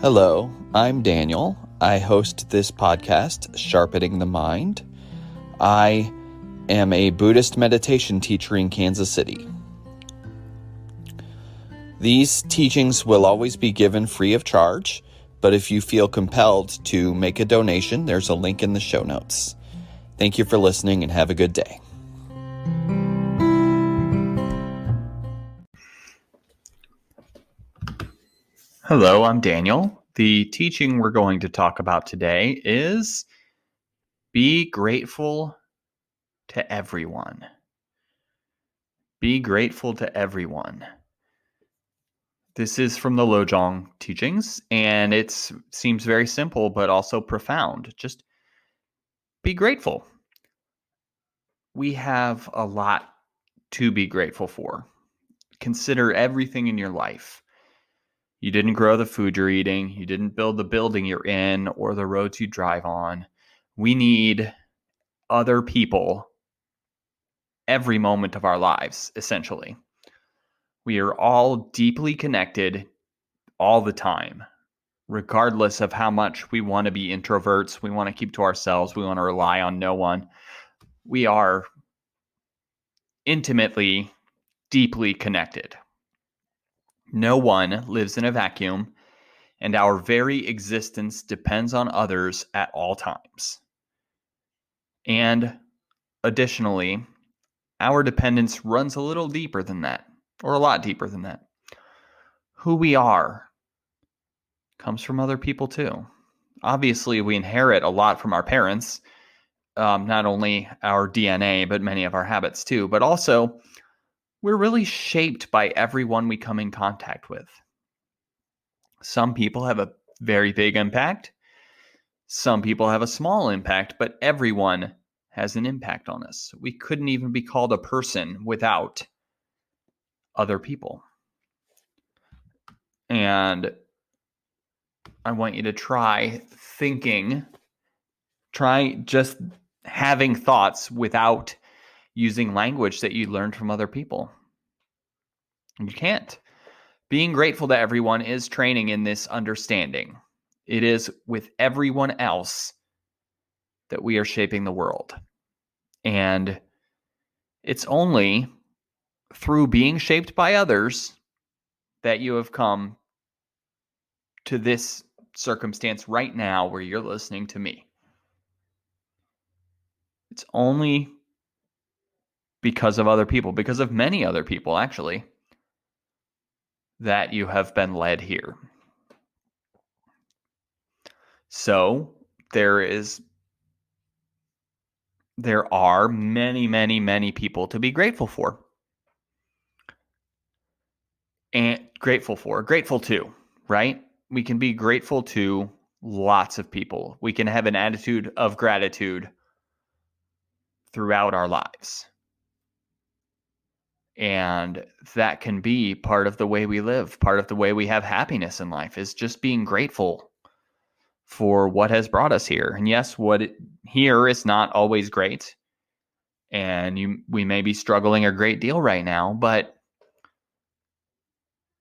Hello, I'm Daniel. I host this podcast, Sharpening the Mind. I am a Buddhist meditation teacher in Kansas City. These teachings will always be given free of charge, but if you feel compelled to make a donation, there's a link in the show notes. Thank you for listening and have a good day. Hello, I'm Daniel. The teaching we're going to talk about today is be grateful to everyone. Be grateful to everyone. This is from the Lojong teachings, and it seems very simple, but also profound. Just be grateful. We have a lot to be grateful for. Consider everything in your life. You didn't grow the food you're eating. You didn't build the building you're in or the roads you drive on. We need other people every moment of our lives, essentially. We are all deeply connected all the time, regardless of how much we want to be introverts. We want to keep to ourselves. We want to rely on no one. We are intimately, deeply connected. No one lives in a vacuum, and our very existence depends on others at all times. And additionally, our dependence runs a little deeper than that, or a lot deeper than that. Who we are comes from other people too. Obviously, we inherit a lot from our parents, not only our DNA, but many of our habits too. But also, we're really shaped by everyone we come in contact with. Some people have a very big impact. Some people have a small impact, but everyone has an impact on us. We couldn't even be called a person without other people. And I want you to try just having thoughts without using language that you learned from other people. You can't. Being grateful to everyone is training in this understanding. It is with everyone else that we are shaping the world. And it's only through being shaped by others that you have come to this circumstance right now where you're listening to me. It's only because of other people, because of many other people, actually, that you have been led here. So there are many, many, many people to be grateful for. And grateful to, right? We can be grateful to lots of people. We can have an attitude of gratitude throughout our lives. And that can be part of the way we live, part of the way we have happiness in life, is just being grateful for what has brought us here. And yes, here is not always great. And we may be struggling a great deal right now, but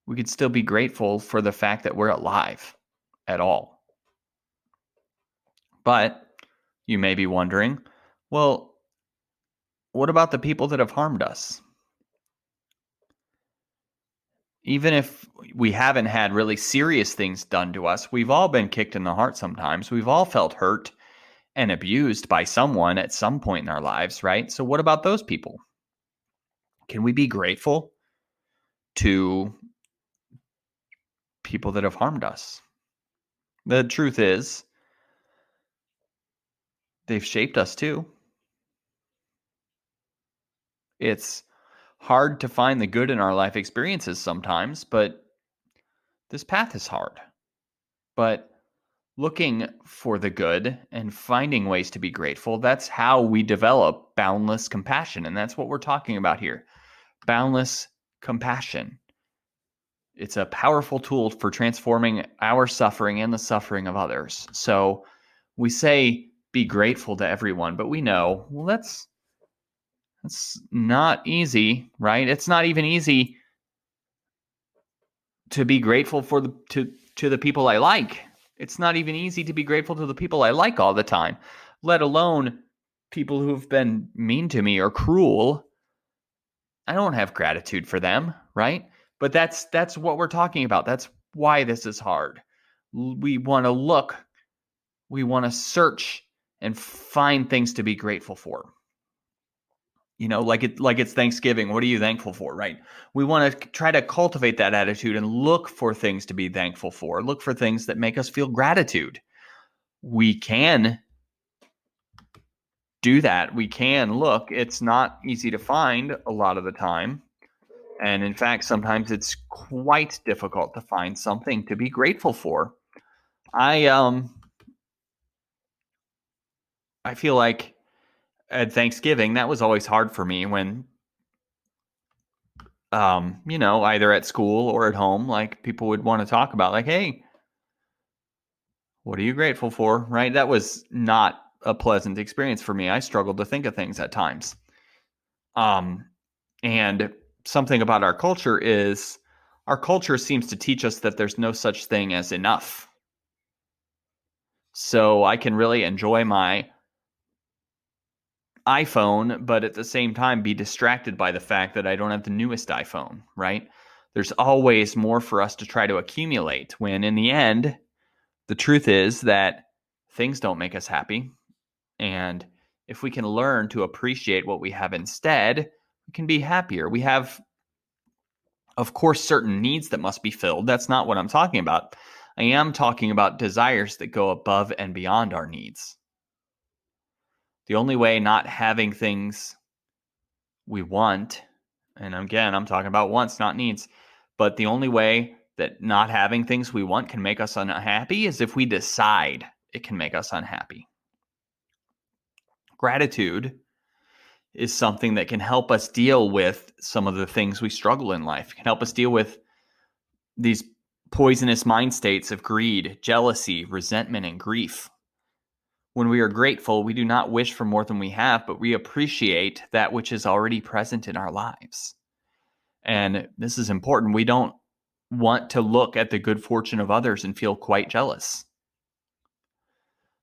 we could still be grateful for the fact that we're alive at all. But you may be wondering, well, what about the people that have harmed us? Even if we haven't had really serious things done to us, we've all been kicked in the heart sometimes. We've all felt hurt and abused by someone at some point in our lives, right? So what about those people? Can we be grateful to people that have harmed us? The truth is, they've shaped us too. It's hard to find the good in our life experiences sometimes, but this path is hard. But looking for the good and finding ways to be grateful, that's how we develop boundless compassion. And that's what we're talking about here. Boundless compassion. It's a powerful tool for transforming our suffering and the suffering of others. So we say be grateful to everyone, but we know, well, that's not easy, right? It's not even easy to be grateful to to the people I like. It's not even easy to be grateful to the people I like all the time, let alone people who've been mean to me or cruel. I don't have gratitude for them, right? But that's what we're talking about. That's why this is hard. We want to look, we want to search and find things to be grateful for. Like it's Thanksgiving. What are you thankful for, right? We want to try to cultivate that attitude and look for things to be thankful for. Look for things that make us feel gratitude. We can do that. We can look. It's not easy to find a lot of the time. And in fact, sometimes it's quite difficult to find something to be grateful for. I feel like at Thanksgiving, that was always hard for me when either at school or at home, like people would want to talk about like, hey, what are you grateful for? Right? That was not a pleasant experience for me. I struggled to think of things at times. And something about our culture is our culture seems to teach us that there's no such thing as enough. So I can really enjoy my iPhone, but at the same time be distracted by the fact that I don't have the newest iPhone, right? There's always more for us to try to accumulate, when in the end, the truth is that things don't make us happy. And if we can learn to appreciate what we have instead, we can be happier. We have, of course, certain needs that must be filled. That's not what I'm talking about. I am talking about desires that go above and beyond our needs. The only way not having things we want, and again, I'm talking about wants, not needs, but the only way that not having things we want can make us unhappy is if we decide it can make us unhappy. Gratitude is something that can help us deal with some of the things we struggle in life. It can help us deal with these poisonous mind states of greed, jealousy, resentment, and grief. When we are grateful, we do not wish for more than we have, but we appreciate that which is already present in our lives. And this is important. We don't want to look at the good fortune of others and feel quite jealous.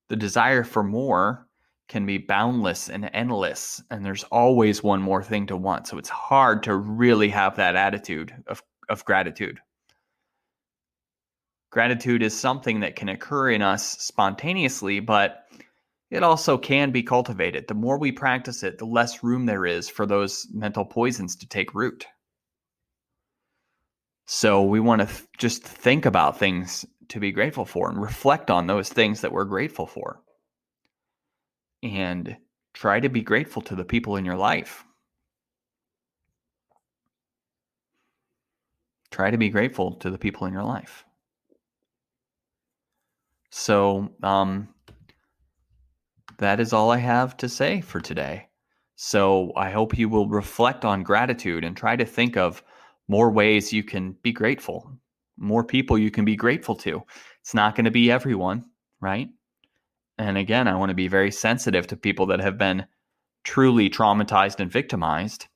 The desire for more can be boundless and endless, and there's always one more thing to want. So it's hard to really have that attitude of gratitude. Gratitude is something that can occur in us spontaneously, but it also can be cultivated. The more we practice it, the less room there is for those mental poisons to take root. So we want to just think about things to be grateful for and reflect on those things that we're grateful for. And try to be grateful to the people in your life. Try to be grateful to the people in your life. So that is all I have to say for today. So I hope you will reflect on gratitude and try to think of more ways you can be grateful, more people you can be grateful to. It's not going to be everyone, right? And again, I want to be very sensitive to people that have been truly traumatized and victimized.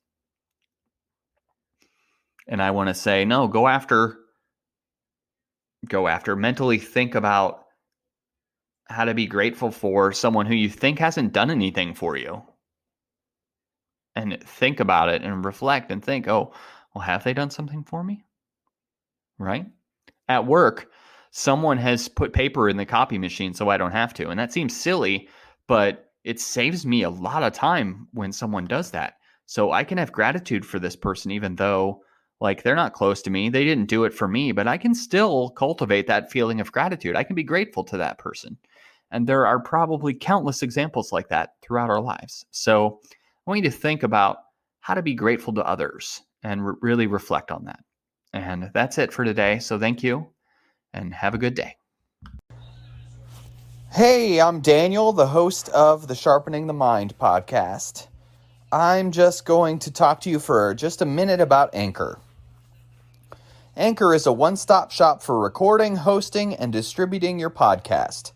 And I want to say, no, go after, mentally think about how to be grateful for someone who you think hasn't done anything for you. And think about it and reflect and think, oh, well, have they done something for me? Right? At work, someone has put paper in the copy machine so I don't have to. And that seems silly, but it saves me a lot of time when someone does that. So I can have gratitude for this person, even though like they're not close to me. They didn't do it for me, but I can still cultivate that feeling of gratitude. I can be grateful to that person. And there are probably countless examples like that throughout our lives. So I want you to think about how to be grateful to others and really reflect on that. And that's it for today. So thank you and have a good day. Hey, I'm Daniel, the host of the Sharpening the Mind podcast. I'm just going to talk to you for just a minute about Anchor. Anchor is a one-stop shop for recording, hosting, and distributing your podcast.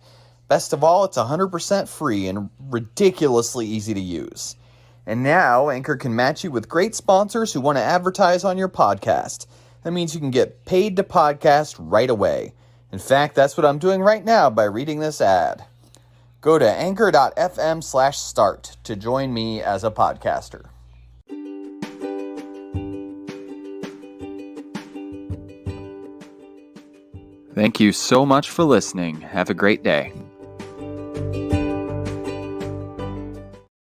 Best of all, it's 100% free and ridiculously easy to use. And now, Anchor can match you with great sponsors who want to advertise on your podcast. That means you can get paid to podcast right away. In fact, that's what I'm doing right now by reading this ad. Go to anchor.fm/start to join me as a podcaster. Thank you so much for listening. Have a great day.